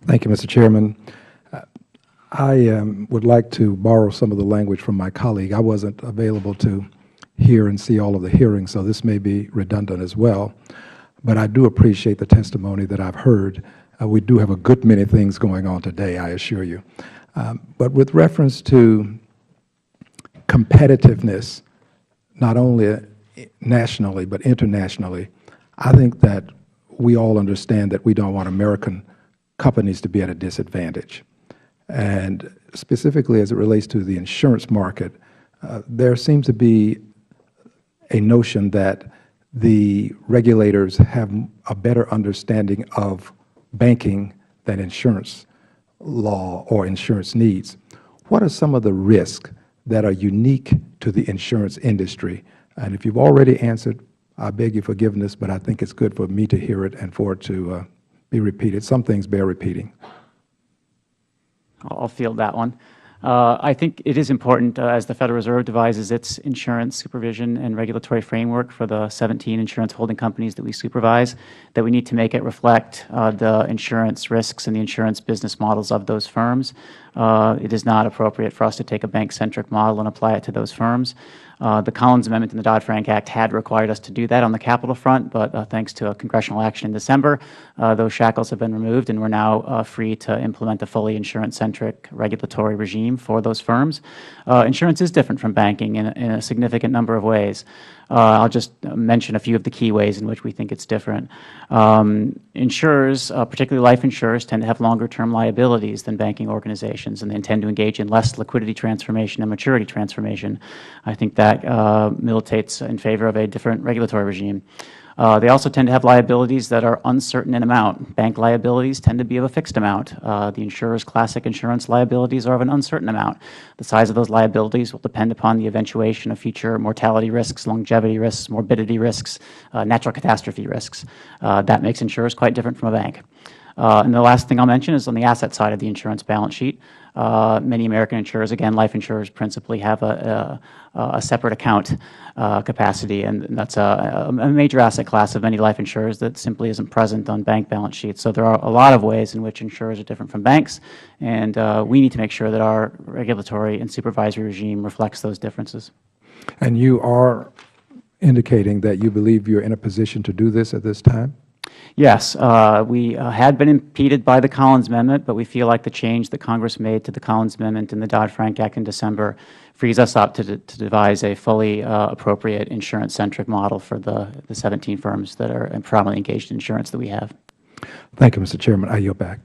Thank you, Mr. Chairman. I would like to borrow some of the language from my colleague. I wasn't available to hear and see all of the hearings, so this may be redundant as well. But I do appreciate the testimony that I've heard. We do have a good many things going on today, I assure you. But with reference to competitiveness, not only nationally but internationally, I think that we all understand that we don't want American companies to be at a disadvantage. And specifically as it relates to the insurance market, there seems to be a notion that the regulators have a better understanding of banking than insurance law or insurance needs. What are some of the risks that are unique to the insurance industry? And if you've already answered, I beg your forgiveness, but I think it's good for me to hear it and for it to be repeated. Some things bear repeating. I'll field that one. I think it is important, as the Federal Reserve devises its insurance supervision and regulatory framework for the 17 insurance holding companies that we supervise, that we need to make it reflect the insurance risks and the insurance business models of those firms. It is not appropriate for us to take a bank-centric model and apply it to those firms. The Collins Amendment in the Dodd-Frank Act had required us to do that on the capital front, but thanks to a congressional action in December, those shackles have been removed, and we're now free to implement a fully insurance-centric regulatory regime for those firms. Insurance is different from banking in a significant number of ways. I'll just mention a few of the key ways in which we think it's different. Insurers, particularly life insurers, tend to have longer-term liabilities than banking organizations, and they tend to engage in less liquidity transformation and maturity transformation. I think that militates in favor of a different regulatory regime. They also tend to have liabilities that are uncertain in amount. Bank liabilities tend to be of a fixed amount. The insurer's classic insurance liabilities are of an uncertain amount. The size of those liabilities will depend upon the eventuation of future mortality risks, longevity risks, morbidity risks, natural catastrophe risks. That makes insurers quite different from a bank. And the last thing I'll mention is on the asset side of the insurance balance sheet. Many American insurers, again, life insurers principally, have a separate account capacity, and that's a major asset class of many life insurers that simply isn't present on bank balance sheets. So there are a lot of ways in which insurers are different from banks, and we need to make sure that our regulatory and supervisory regime reflects those differences. And you are indicating that you believe you're in a position to do this at this time? Yes, we had been impeded by the Collins Amendment, but we feel like the change that Congress made to the Collins Amendment and the Dodd-Frank Act in December frees us up to devise a fully appropriate insurance-centric model for the 17 firms that are predominantly engaged in insurance that we have. Thank you, Mr. Chairman. I yield back.